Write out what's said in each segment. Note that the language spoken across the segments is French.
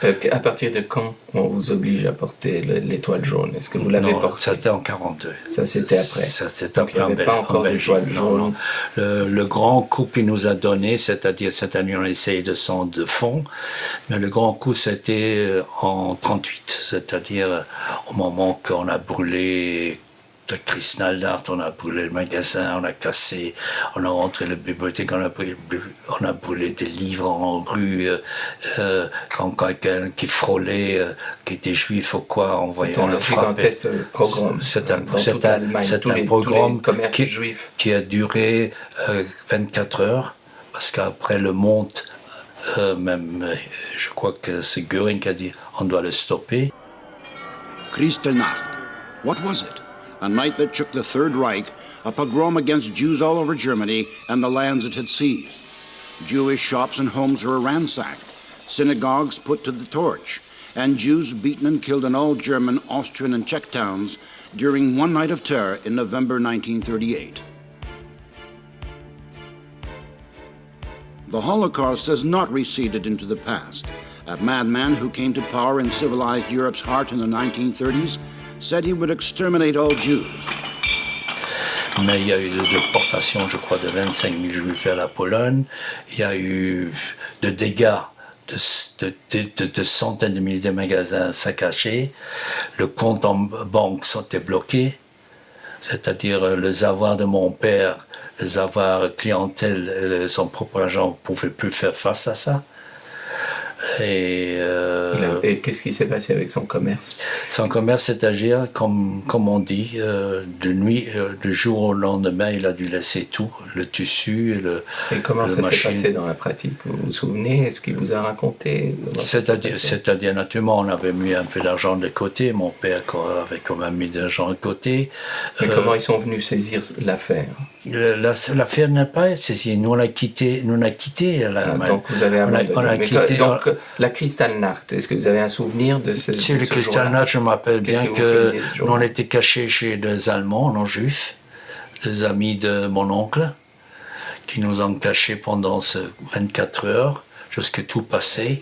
À partir de quand on vous oblige à porter l'étoile jaune? Est-ce que vous l'avez porté? Ça c'était en 42. Ça c'était après. Ça c'était Donc il n'y avait pas encore d'étoile jaune. Le grand coup qu'il nous a donné, c'est-à-dire cette année on a essayé de descendre de fond, mais le grand coup c'était en 38, c'est-à-dire au moment qu'on a brûlé le Kristallnacht, on a brûlé le magasin, on a cassé, on a rentré la bibliothèque, on a brûlé des livres en rue, quand quelqu'un qui frôlait, qui était juif ou quoi, en voyant le frapper. C'est un pogrom. C'est un pogrom qui a duré 24 heures, parce qu'après le Monde, même, je crois que c'est Göring qui a dit on doit le stopper. Kristallnacht, what was it? A night that shook the Third Reich, a pogrom against Jews all over Germany and the lands it had seized. Jewish shops and homes were ransacked, synagogues put to the torch, and Jews beaten and killed in all German, Austrian and Czech towns during one night of terror in November 1938. The Holocaust has not receded into the past. A madman who came to power in civilized Europe's heart in the 1930s said he would exterminate all Jews. Mais il y a eu de déportations, je crois, de 25 000 Juifs vers la Pologne. Il y a eu de dégâts de centaines de milliers de magasins saccagés. Le compte en banque était bloqué. C'est-à-dire les avoirs de mon père, les avoirs clientèle, son propre agent ne pouvait plus faire face à ça. Et qu'est-ce qui s'est passé avec son commerce? Son commerce, c'est-à-dire, comme on dit, de nuit, du jour au lendemain, il a dû laisser tout, le tissu, et comment ça s'est passé dans la pratique? Vous vous souvenez? Est-ce qu'il vous a raconté? C'est-à-dire, naturellement, on avait mis un peu d'argent de côté. Mon père avait quand même mis de l'argent de côté. Mais comment ils sont venus saisir l'affaire? L'affaire n'a pas été saisie. Nous, on a quitté. Donc, vous avez abandonné. Donc, la Kristallnacht, est-ce que vous avez un souvenir de ce jour-là? Le Kristallnacht, je me rappelle bien que nous, on était cachés chez des Allemands, non juifs, des amis de mon oncle, qui nous ont cachés pendant ces 24 heures, jusqu'à tout passer.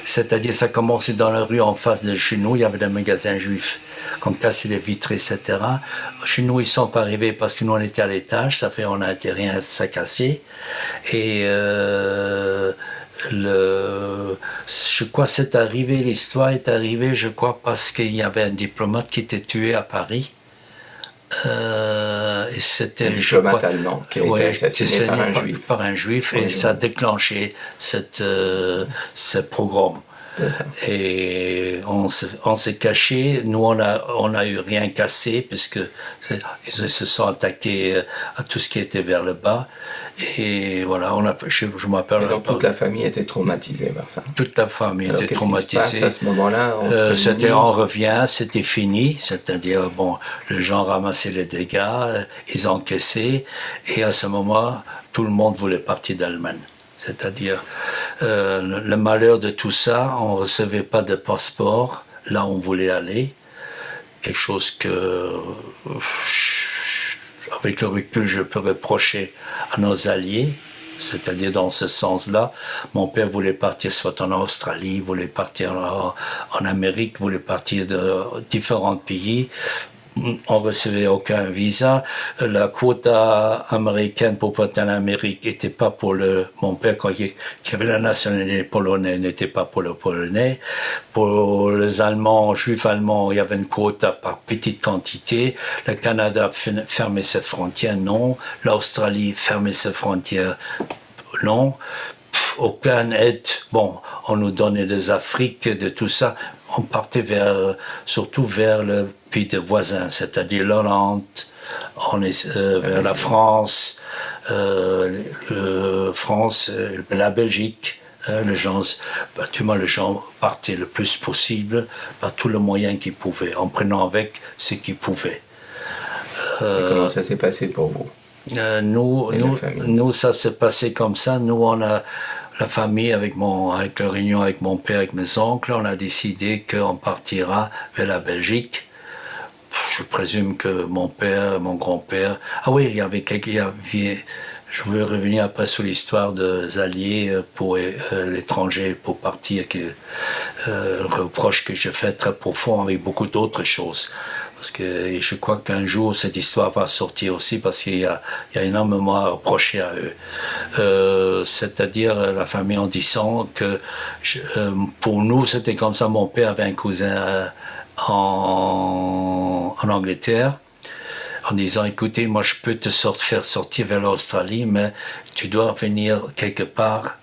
C'est-à-dire, ça commençait dans la rue en face de chez nous, il y avait des magasins juifs, qu'on cassait les vitres, etc. Chez nous, ils sont pas arrivés parce que nous, on était à l'étage, ça fait on n'a été rien saccagé. Et je crois que l'histoire est arrivée, je crois, parce qu'il y avait un diplomate qui était tué à Paris. Et c'était un diplomate allemand qui a été assassiné par un juif. Et ça a déclenché ce pogrom. Et on s'est caché. Nous, on a eu rien cassé puisque ils se sont attaqués à tout ce qui était vers le bas. Et voilà, je m'appelle. Donc toute la famille était traumatisée par ça. Toute la famille était traumatisée. Qu'est-ce qui se passe à ce moment-là? On revient, c'était fini. C'est-à-dire, bon, les gens ramassaient les dégâts, ils encaissaient, et à ce moment, tout le monde voulait partir d'Allemagne. C'est-à-dire, le malheur de tout ça, on ne recevait pas de passeport là où on voulait aller. Quelque chose que, avec le recul, je peux reprocher à nos alliés. C'est-à-dire, dans ce sens-là, mon père voulait partir soit en Australie, voulait partir en Amérique, voulait partir de différents pays. On ne recevait aucun visa. La quota américaine pour partir en Amérique n'était pas pour mon père qui avait la nationalité polonaise, n'était pas pour le polonais. Pour les Allemands, juifs allemands, il y avait une quota par petite quantité. Le Canada fermait ses frontières, non. L'Australie fermait ses frontières, non. Aucune aide. Bon, on nous donnait des Afriques, de tout ça. On partait surtout vers le pays de voisins, c'est-à-dire l'Hollande, vers la France, la Belgique. Les gens partaient le plus possible par tous les moyens qu'ils pouvaient, en prenant avec ce qu'ils pouvaient. Et comment ça s'est passé pour vous? Nous, ça s'est passé comme ça. Nous, on a la famille, avec la réunion avec mon père, avec mes oncles, on a décidé qu'on partira vers la Belgique. Je présume que mon père, mon grand-père... Ah oui, il y avait Je voulais revenir après sur l'histoire des alliés pour l'étranger, pour partir, un reproche que je fais très profond avec beaucoup d'autres choses. Parce que je crois qu'un jour, cette histoire va sortir aussi parce qu'il y a énormément à reprocher à eux. C'est-à-dire la famille en disant que pour nous, c'était comme ça. Mon père avait un cousin en Angleterre, en disant, écoutez, moi je peux te faire sortir vers l'Australie, mais tu dois venir quelque part.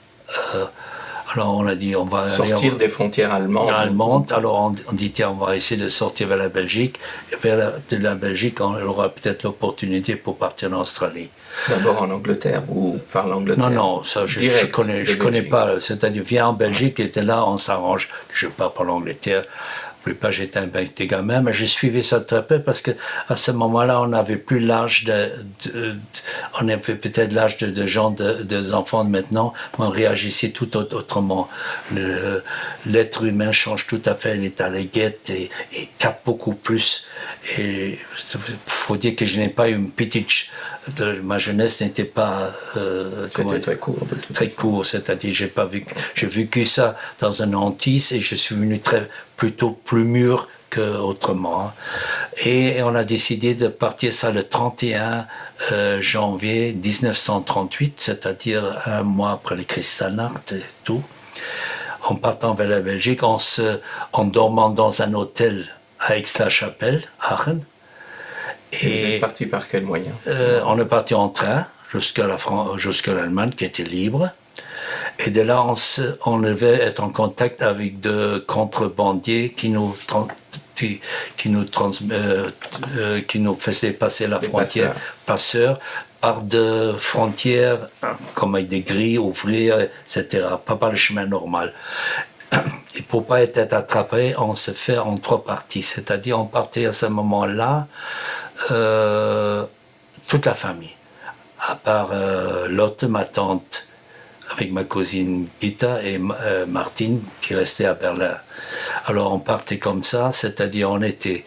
Alors on a dit, on va sortir des frontières allemandes. Alors on dit, tiens, on va essayer de sortir vers la Belgique. Et vers la Belgique, on aura peut-être l'opportunité pour partir en Australie. D'abord en Angleterre ou par l'Angleterre? Non, ça je connais pas. C'est-à-dire, viens en Belgique et là on s'arrange. Je pars par l'Angleterre. La plupart, j'étais un petit gamin, mais je suivais ça très peu parce que à ce moment-là, on n'avait plus l'âge on avait peut-être l'âge de gens, des enfants de maintenant, mais on réagissait tout autrement. L'être humain change tout à fait, il est à la guette et capte beaucoup plus. Et faut dire que je n'ai pas eu une petite... Ma jeunesse n'était pas... C'était très court. Très court, c'est-à-dire j'ai vécu ça dans un hantise et je suis venu plutôt plus mûr qu'autrement. Et on a décidé de partir ça le 31 janvier 1938, c'est-à-dire un mois après les Kristallnacht et tout. En partant vers la Belgique, en dormant dans un hôtel à Aix-la-Chapelle, Aachen. Et vous êtes parti par quel moyen? On est parti en train jusqu'à l'Allemagne qui était libre. Et de là, on devait être en contact avec deux contrebandiers qui nous faisaient passer la frontière, passeurs, par de frontières comme avec des grilles, ouvrir, etc. Pas par le chemin normal. Et pour pas être attrapé, on se fait en 3 parties. C'est-à-dire, on partait à ce moment-là, toute la famille. À part Lotte, ma tante, avec ma cousine Gita et Martine, qui restait à Berlin. Alors, on partait comme ça, c'est-à-dire, on était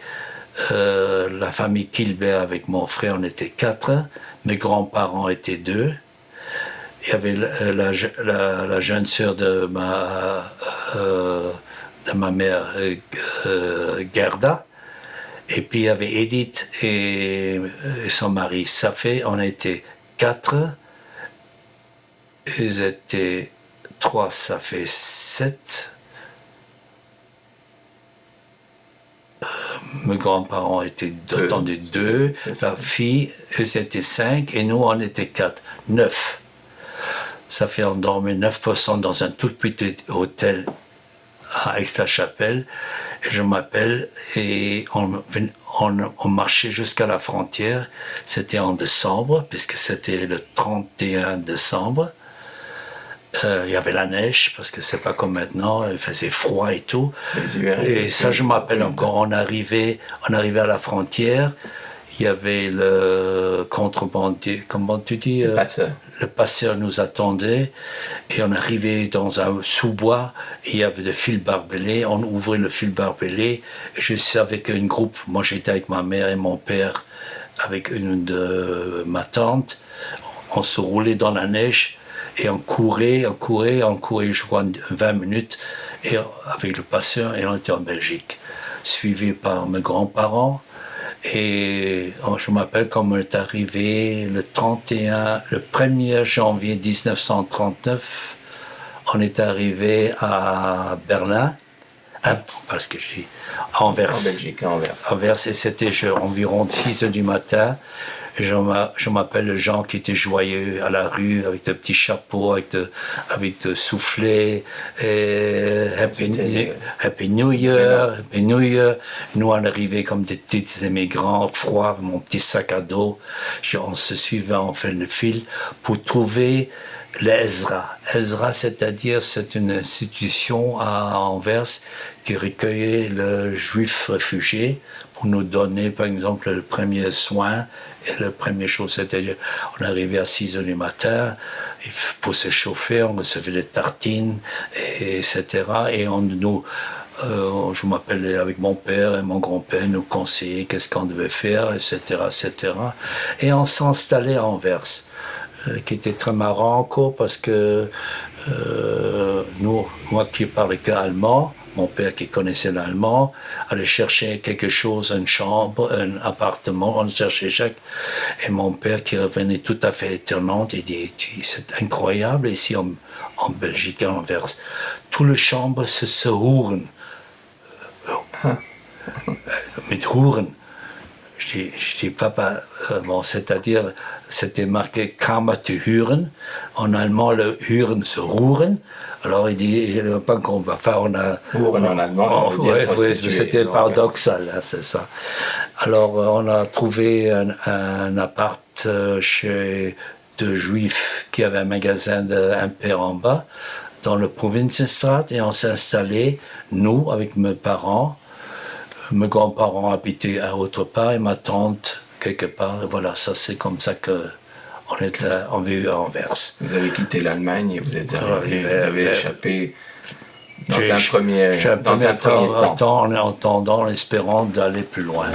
la famille Kilbert avec mon frère, on était 4. Mes grands-parents étaient 2. Il y avait la jeune sœur de ma mère, Gerda. Et puis il y avait Edith et son mari. Ça fait, on était 4. Ils étaient 3, ça fait 7. Mes grands-parents étaient attendez 2. Sa fille, eux étaient 5. Et nous, on était 4. 9. Ça fait on dormait 9% dans un tout petit hôtel à Aix-la-Chapelle. Et je m'appelle et on marchait jusqu'à la frontière. C'était en décembre, puisque c'était le 31 décembre. Il y avait la neige, parce que c'est pas comme maintenant, il faisait froid et tout. Et ça, je m'appelle encore. On arrivait à la frontière. Il y avait le contrebandier, comment tu dis? Le passeur nous attendait et on arrivait dans un sous-bois et il y avait le fil barbelé. On ouvrait le fil barbelé et je suis avec une groupe. Moi, j'étais avec ma mère et mon père, avec une de ma tante. On se roulait dans la neige et on courait, je crois, 20 minutes et avec le passeur et on était en Belgique, suivi par mes grands-parents. Et je m'appelle comme on est arrivé le 1er janvier 1939, on est arrivé à Berlin, parce que je suis à Anvers. En Belgique, à Anvers. Anvers, et c'était environ 6 heures du matin. Je m'appelle Jean qui était joyeux à la rue avec de petits chapeaux, avec de soufflets, et Happy New Year. Nous, on arrivait comme des petits immigrants, froids, mon petit sac à dos. On se suivait, on fait le fil pour trouver l'Ezra. Ezra, c'est-à-dire, c'est une institution à Anvers qui recueillait le juif réfugié pour nous donner, par exemple, le premier soin et la première chose, c'est-à-dire, on arrivait à 6 heures du matin, pour se chauffer, on recevait des tartines, etc. Et je m'appelais avec mon père et mon grand-père, nous conseillaient qu'est-ce qu'on devait faire, etc., etc. Et on s'installait à Anvers. qui était très marrant encore parce que moi qui parlais que allemand, mon père qui connaissait l'allemand, allait chercher quelque chose, une chambre, un appartement, on cherchait chaque... Et mon père qui revenait tout à fait étonnant, il dit, c'est incroyable ici en Belgique, à Anvers, toutes les chambres se huren. Mit Huren. Je dis papa, bon, c'est-à-dire, c'était marqué Kammer zu Huren. En allemand, le Huren, se Huren. Alors il dit, il n'a pas qu'on va faire, on a... Huren en allemand, ça veut dire prostituée. C'était paradoxal, hein, c'est ça. Alors on a trouvé un appart chez deux juifs qui avaient un magasin un peu en bas, dans le Provinzenstraat, et on s'est installé, nous, avec mes parents. Mes grands-parents habitaient à autre part et ma tante quelque part. Et voilà, ça c'est comme ça qu'on vit à Anvers. Vous avez quitté l'Allemagne et vous êtes arrivé, vous avez échappé dans un premier temps. En attendant, en espérant d'aller plus loin.